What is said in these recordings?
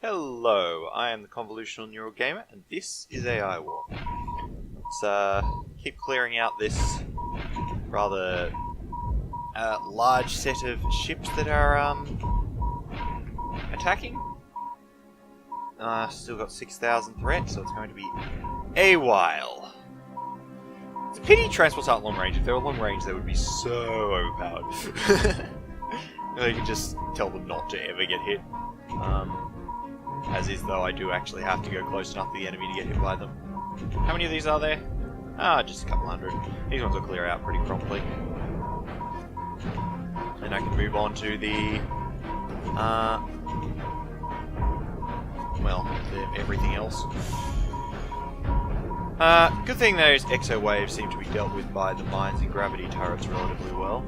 Hello, I am the Convolutional Neural Gamer, and this is AI War. Let's keep clearing out this rather large set of ships that are attacking. Still got 6,000 threats, so it's going to be a while. It's a pity transports aren't long range. If they were long range, they would be so overpowered. You can just tell them not to ever get hit. As is, though, I do actually have to go close enough to the enemy to get hit by them. How many of these are there? Just a couple hundred. These ones will clear out pretty promptly. And I can move on to the... everything else. Good thing those exo waves seem to be dealt with by the mines and gravity turrets relatively well.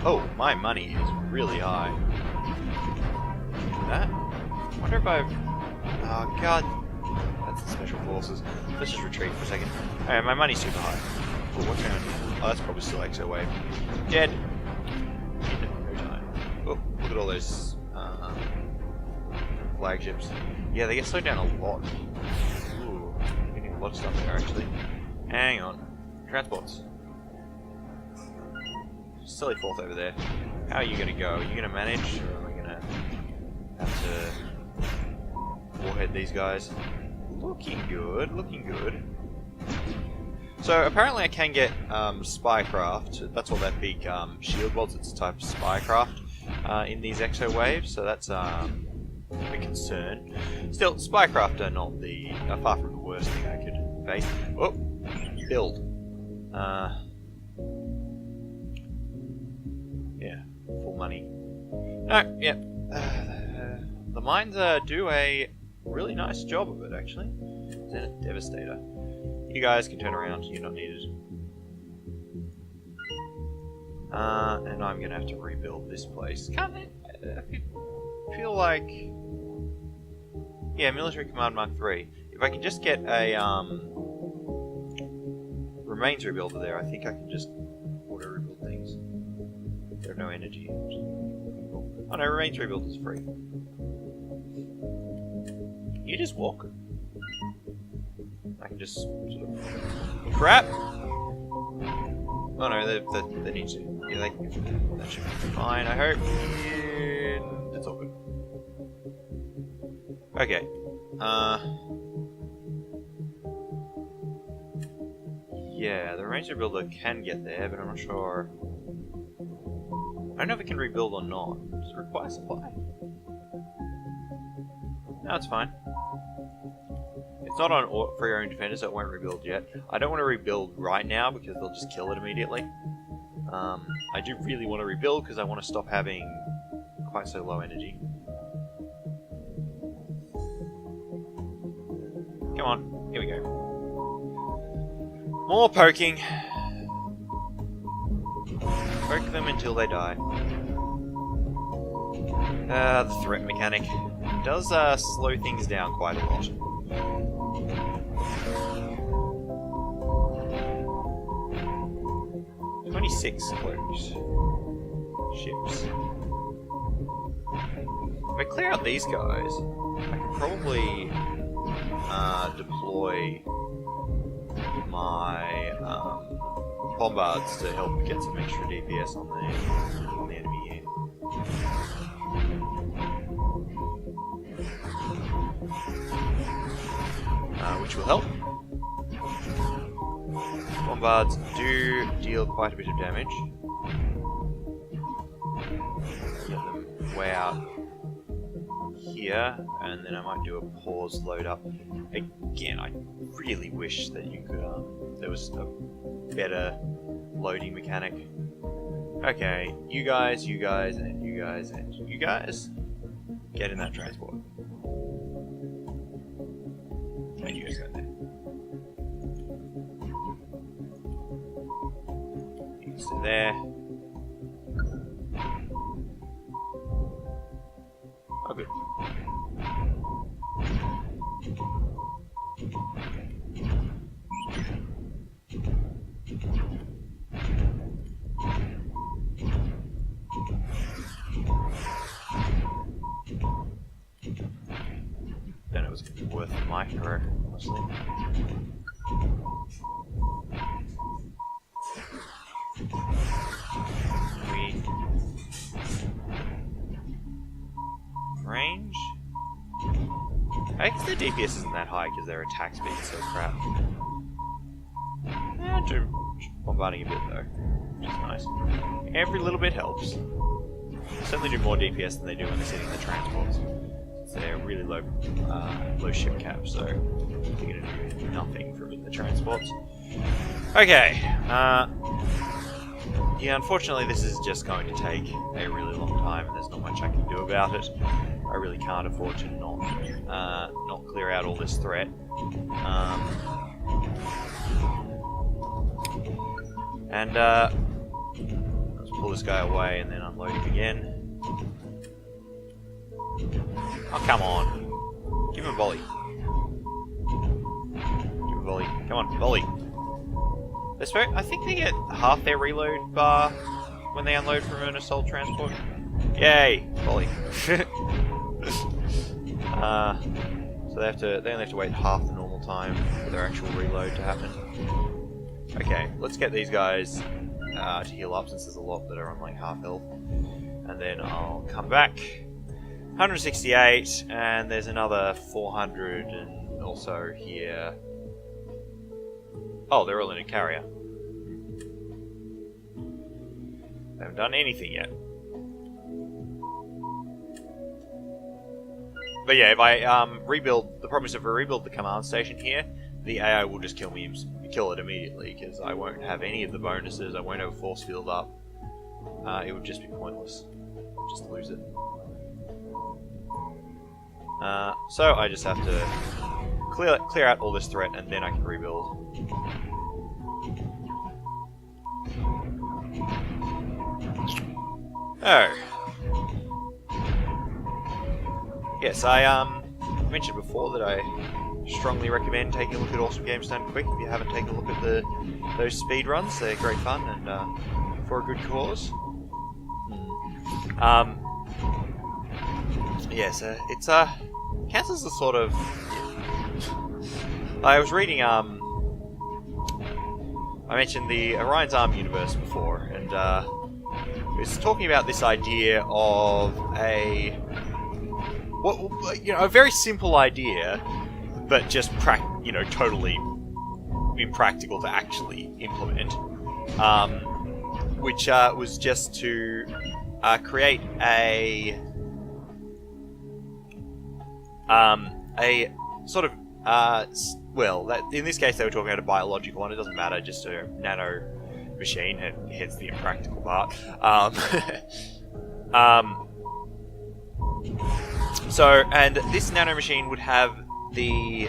Oh, my money is really high. That? I wonder if I've... Oh, God. That's the special forces. Let's just retreat for a second. Alright, my money's super high. Oh, what's going on here? Oh, that's probably still exo wave. Dead. In no time. Oh, look at all those flagships. Yeah, they get slowed down a lot. Ooh, getting a lot of stuff there, actually. Hang on. Transports. Silly fourth over there. How are you going to go? Are you going to manage, or am I going to have to warhead these guys? Looking good, looking good. So apparently I can get spycraft. That's what that big shield was. It's a type of spycraft in these exo waves. So that's a concern. Still, spycraft are not far from the worst thing I could face. Oh, build. Yeah, full money. No, yeah. The mines do a really nice job of it, actually. Zenith Devastator. You guys can turn around, you're not needed. And I'm gonna have to rebuild this place. Can't it? I feel like... Yeah, Military Command Mark III. If I can just get a Remains Rebuilder there, I think I can just auto-rebuild things. They have no energy. Oh no, Remains Rebuilder is free. You just walk. I can just sort of... Crap! Oh no, they need to... Yeah, that should be fine, I hope. And it's all good. Okay. Yeah, the Ranger Builder can get there, but I'm not sure... I don't know if it can rebuild or not. Does it require supply? No, it's fine. It's not on for your own defender, so it won't rebuild yet. I don't want to rebuild right now because they'll just kill it immediately. I do really want to rebuild because I want to stop having quite so low energy. Come on, here we go. More poking. Poke them until they die. The threat mechanic does slow things down quite a lot. Close ships. If I clear out these guys, I can probably deploy my bombards to help get some extra DPS on the enemy here. Which will help. Bombards do deal quite a bit of damage. Get them way out here, and then I might do a pause load up. Again, I really wish that you could, there was a better loading mechanic. Okay, you guys, and you guys, and you guys, get in that transport. And you guys go there. So there. Oh, good. was worth my hero, honestly. Range? I guess their DPS isn't that high because their attack speed is so crap. Yeah, bombarding a bit though, which is nice. Every little bit helps. They certainly do more DPS than they do when they're sitting in the transports. They're really low ship cap, so they're going to do nothing from in the transports. Okay, yeah, unfortunately this is just going to take a really long time and there's not much I can do about it. I really can't afford to not clear out all this threat. Let's pull this guy away and then unload him again. Oh, come on. Give him a volley. Give him a volley. Come on, volley. I think they get half their reload bar when they unload from an assault transport. Yay! Volley. So they only have to wait half the normal time for their actual reload to happen. Okay, let's get these guys to heal up since there's a lot that are on like half health. And then I'll come back. 168, and there's another 400 and also here. Oh, they're all in a carrier. They haven't done anything yet. But yeah, if I rebuild, the problem is if I rebuild the command station here, the AI will just kill it immediately, because I won't have any of the bonuses, I won't have a force field up. It would just be pointless. I'll just lose it. So I just have to clear out all this threat and then I can rebuild. Oh. Yes, I mentioned before that I strongly recommend taking a look at Awesome Games Done Quick if you haven't taken a look at those speed runs. They're great fun and for a good cause. Yes, it's counts as a sort of. I was reading I mentioned the Orion's Arm universe before, and it was talking about this idea of a very simple idea, but just totally impractical to actually implement, which was just to create a sort of in this case they were talking about a biological one. It doesn't matter, just a nano machine. Hence the impractical part. So, and this nano machine would have the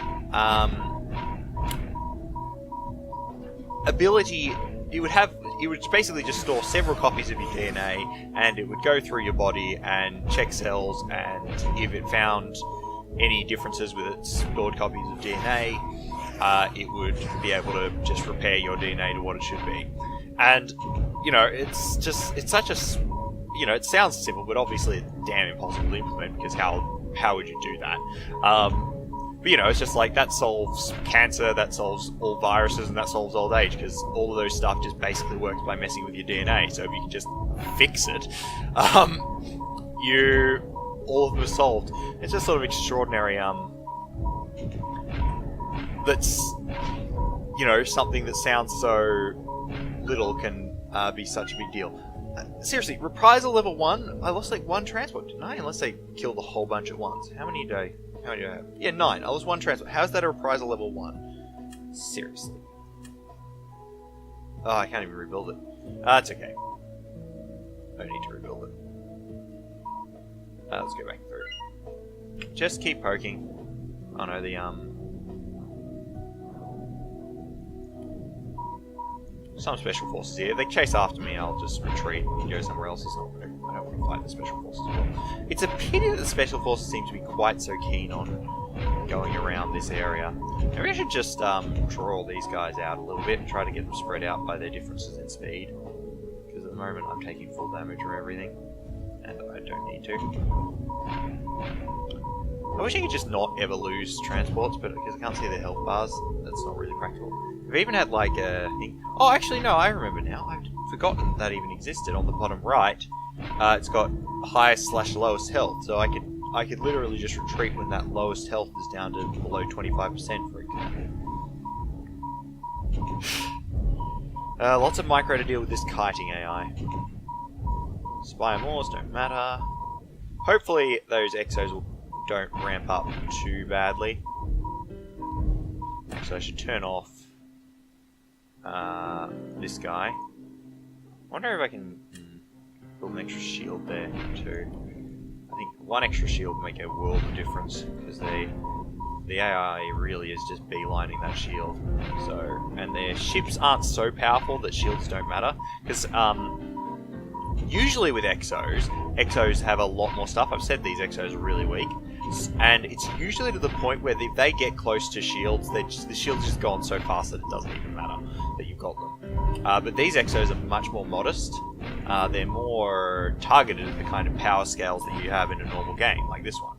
ability. It would basically just store several copies of your DNA, and it would go through your body and check cells, and if it found any differences with its stored copies of DNA, it would be able to just repair your DNA to what it should be. And, it's such a, it sounds simple, but obviously it's damn impossible to implement, because how would you do that? But, it's just like, that solves cancer, that solves all viruses, and that solves old age, because all of those stuff just basically works by messing with your DNA. So if you can just fix it, all of them are solved. It's just sort of extraordinary, that's, something that sounds so little can be such a big deal. Seriously, reprisal level 1, I lost like 1 transport, didn't I? Unless they killed a whole bunch at once. How many do I have? Yeah, 9. I lost 1 transport. How's that a reprisal level 1? Seriously. Oh, I can't even rebuild it. That's okay. I don't need to rebuild it. Let's go back through. Just keep poking. Oh no, some special forces here. If they chase after me, I'll just retreat and go somewhere else. I don't want to fight the special forces as well. It's a pity that the special forces seem to be quite so keen on going around this area. Maybe I should just draw these guys out a little bit and try to get them spread out by their differences in speed. Because at the moment I'm taking full damage from everything. And I don't need to. I wish I could just not ever lose transports, but because I can't see the health bars, that's not really practical. We've even had like a thing. Oh, actually, no, I remember now. I've forgotten that even existed. On the bottom right, it's got highest/lowest health, so I could literally just retreat when that lowest health is down to below 25%, for example. Lots of micro to deal with this kiting AI. Spire Moors don't matter. Hopefully those exos don't ramp up too badly. So I should turn off this guy. I wonder if I can build an extra shield there too. I think one extra shield would make a world of difference, because the AI really is just beelining that shield. So, and their ships aren't so powerful that shields don't matter, because usually with exos have a lot more stuff. I've said these exos are really weak, and it's usually to the point where if they get close to shields, the shields just go on so fast that it doesn't even matter that you've got them. But these exos are much more modest. They're more targeted at the kind of power scales that you have in a normal game, like this one.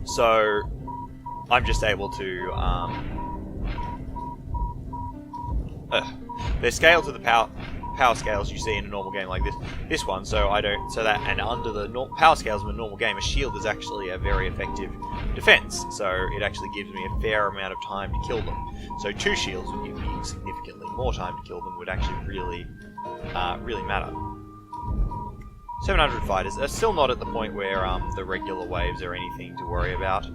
So I'm just able to they're scaled to the power scales you see in a normal game like this one. So and under the power scales of a normal game, a shield is actually a very effective defense. So it actually gives me a fair amount of time to kill them. So 2 shields would give me significantly more time to kill them. Would actually really matter. 700 fighters are still not at the point where the regular waves are anything to worry about.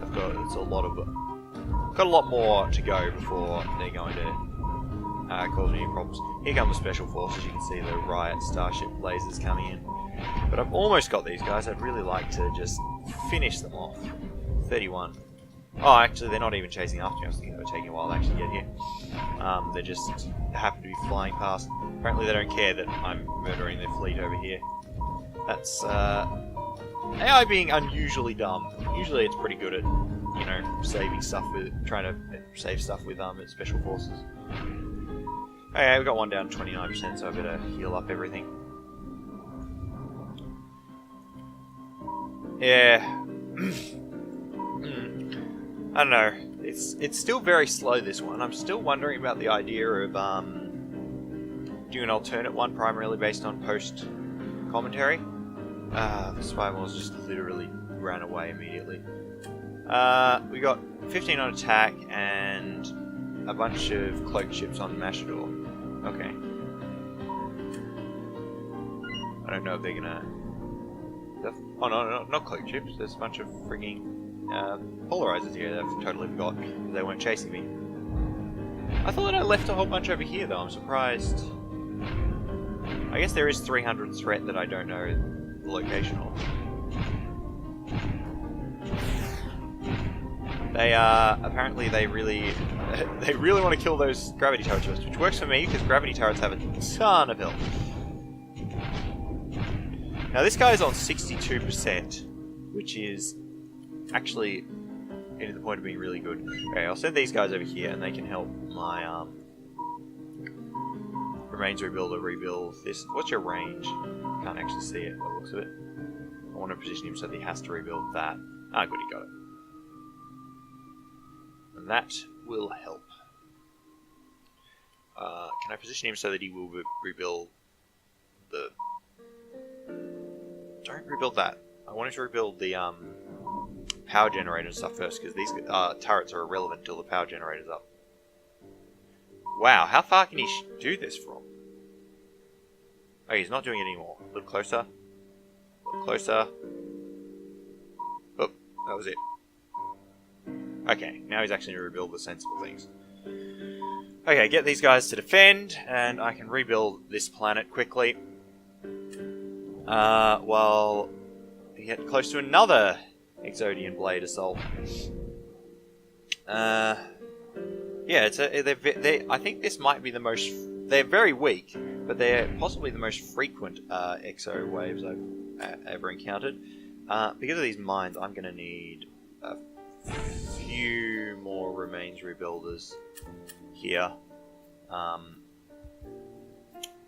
I've got a lot more to go before they're going to cause me any problems. Here come the special forces. You can see the Riot Starship lasers coming in. But I've almost got these guys. I'd really like to just finish them off. 31. Oh, actually, they're not even chasing after me. I was thinking they were taking a while to actually get here. They just happen to be flying past. Apparently they don't care that I'm murdering their fleet over here. That's AI being unusually dumb. Usually it's pretty good at, you know, trying to save stuff with special forces. Okay, we've got one down 29%, so I better heal up everything. Yeah. I don't know. It's still very slow, this one. I'm still wondering about the idea of doing an alternate one primarily based on post commentary. The spy walls just literally ran away immediately. We got 15 on attack and a bunch of cloaked ships on Mashador. Okay. I don't know if they're gonna... Oh no, not cloaked ships. There's a bunch of frigging polarizers here that I've totally forgot because they weren't chasing me. I thought that I left a whole bunch over here though. I'm surprised. I guess there is 300 threat that I don't know the location of. They apparently they really want to kill those gravity turrets first, which works for me because gravity turrets have a ton of health. Now this guy is on 62%, which is actually getting to the point of being really good. Okay, I'll send these guys over here and they can help my Remains Rebuilder rebuild this. What's your range? Can't actually see it by the looks of it. I want to position him so that he has to rebuild that. Ah, good, he got it. And that will help. Can I position him so that he will rebuild the... Don't rebuild that. I want him to rebuild the power generator and stuff first, because these turrets are irrelevant until the power generator's up. Wow, how far can he do this from? Oh, he's not doing it anymore. A little closer. A little closer. Oh, that was it. Okay, now he's actually going to rebuild the sensible things. Okay, get these guys to defend, and I can rebuild this planet quickly. While we get close to another Exodian Blade assault. Yeah, I think this might be the most... They're very weak, but they're possibly the most frequent Exo waves I've ever encountered. Because of these mines, I'm going to need a few more Remains Rebuilders here.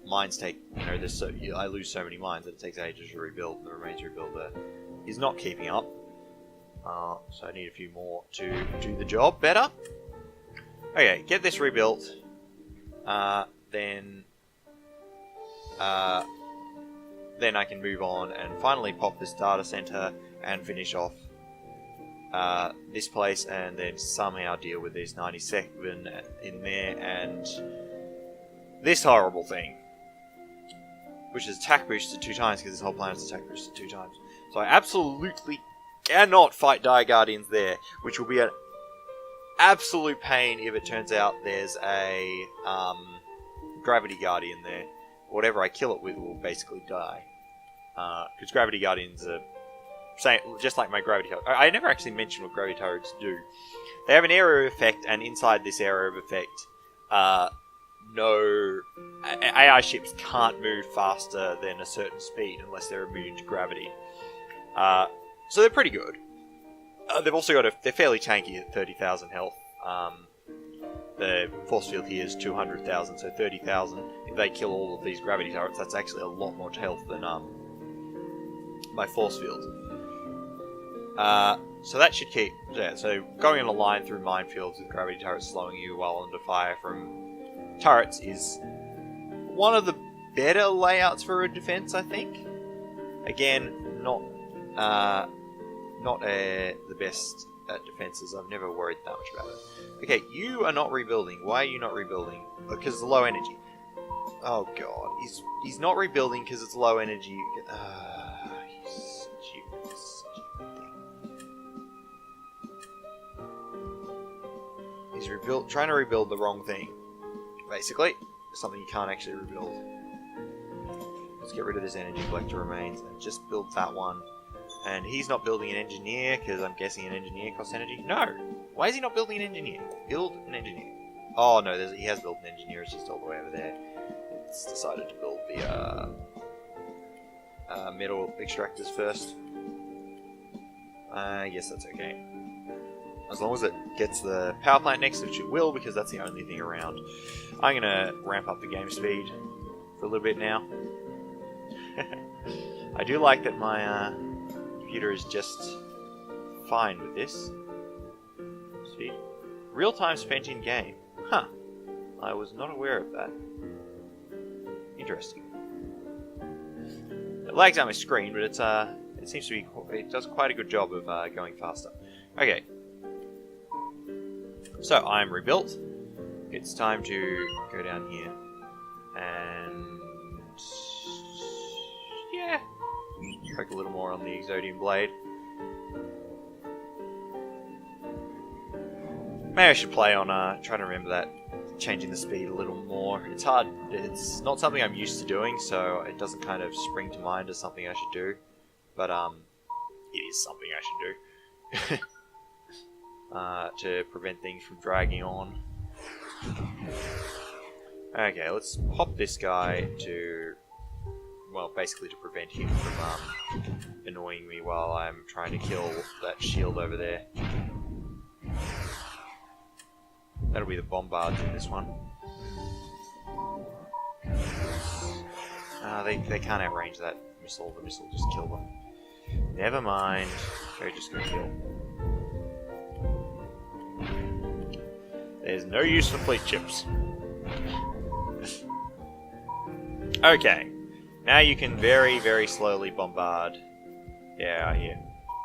mines take, you know, I lose so many mines that it takes ages to rebuild, and the remains rebuilder is not keeping up. So I need a few more to do the job better. Okay, get this rebuilt. Then I can move on and finally pop this data center and finish off this place, and then somehow deal with this 97 in there and this horrible thing, which is attack boosted 2 times because this whole planet's attack boosted 2 times. So I absolutely cannot fight Dire Guardians there, which will be an absolute pain if it turns out there's a Gravity Guardian there. Whatever I kill it with will basically die. Because Gravity Guardians are just like my Gravity Turrets. I never actually mentioned what Gravity Turrets do. They have an area of effect, and inside this area of effect, no AI ships can't move faster than a certain speed unless they're immune to gravity. So they're pretty good. They've also got they're fairly tanky at 30,000 health. The force field here is 200,000, so 30,000. If they kill all of these gravity turrets, that's actually a lot more health than my force field. So that should keep... Yeah, so going in a line through minefields with gravity turrets slowing you while under fire from turrets is one of the better layouts for a defense, I think. Again, not the best at defenses. I've never worried that much about it. Okay, you are not rebuilding. Why are you not rebuilding? Because it's low energy. Oh god, he's not rebuilding because it's low energy. You stupid thing. He's trying to rebuild the wrong thing. Basically, something you can't actually rebuild. Let's get rid of this energy collector remains and just build that one. And he's not building an engineer, because I'm guessing an engineer costs energy. No! Why is he not building an engineer? Build an engineer. Oh no, he has built an engineer, it's just all the way over there. It's decided to build the metal extractors first. I guess that's okay. As long as it gets the power plant next, which it will, because that's the only thing around. I'm going to ramp up the game speed for a little bit now. I do like that my computer is just fine with this. Speed. Real time spent in game. Huh. I was not aware of that. Interesting. It lags out my screen, but it seems to be... It does quite a good job of going faster. Okay. So, I'm rebuilt. It's time to go down here. And... yeah. Poke a little more on the Exodian Blade. Maybe I should play on trying to remember that, changing the speed a little more. It's hard. It's not something I'm used to doing, so it doesn't kind of spring to mind as something I should do. But it is something I should do to prevent things from dragging on. Okay, let's pop this guy to, well, basically to prevent him from annoying me while I'm trying to kill that shield over there. That'll be the bombards in this one. They can't outrange that missile. The missile will just kill them. Never mind. They're just gonna kill. There's no use for fleet chips. Okay. Now you can very, very slowly bombard. Yeah, here.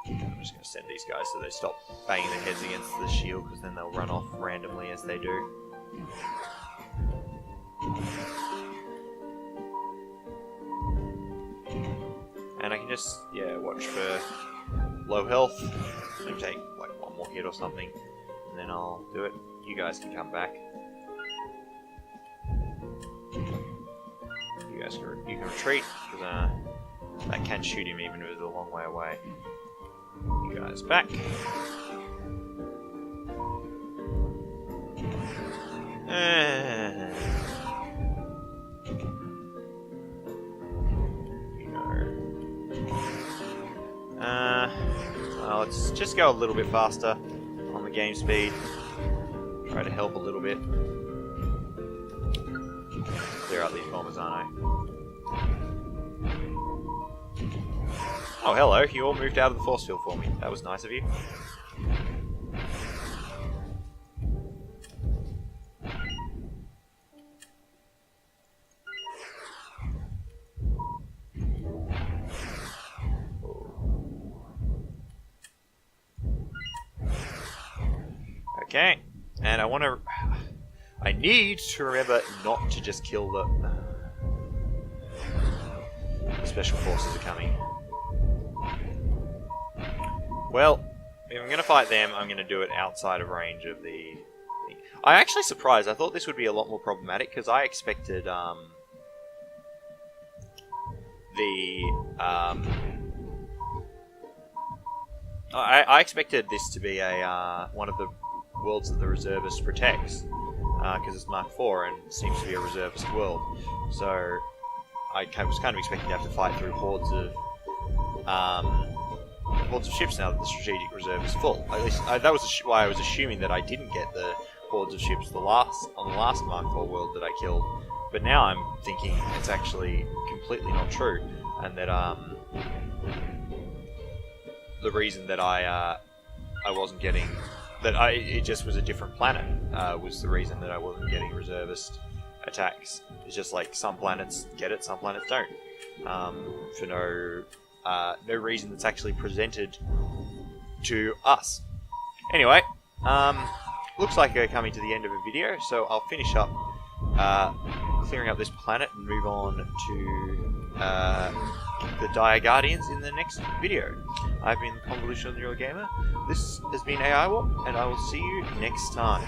I'm just going to send these guys so they stop banging their heads against the shield, because then they'll run off randomly as they do. And I can just, yeah, watch for low health. Maybe take like one more hit or something, and then I'll do it. You guys can come back. You can retreat, because that can shoot him even if it's a long way away. You guys back. Well, let's just go a little bit faster on the game speed. Try to help a little bit. Clear out these bombers, aren't I? Oh, hello. You all moved out of the force field for me. That was nice of you. Okay. And I need to remember not to just kill the special forces are coming. Well, if I'm going to fight them, I'm going to do it outside of range of the thing. I'm actually surprised. I thought this would be a lot more problematic because I expected I expected this to be a one of the worlds that the reservist protects because it's Mark IV and seems to be a reservist world. So I was kind of expecting to have to fight through hordes of ships now that the strategic reserve is full. At least that was why I was assuming that I didn't get the hordes of ships on the last Mark IV world that I killed. But now I'm thinking it's actually completely not true, and that the reason that I wasn't getting it just was a different planet was the reason that I wasn't getting reservist attacks. It's just like some planets get it, some planets don't. For no reason that's actually presented to us. Anyway, looks like we're coming to the end of a video, so I'll finish up clearing up this planet and move on to the Dire Guardians in the next video. I've been Convolutional Neural Gamer. This has been AI Warp, and I will see you next time.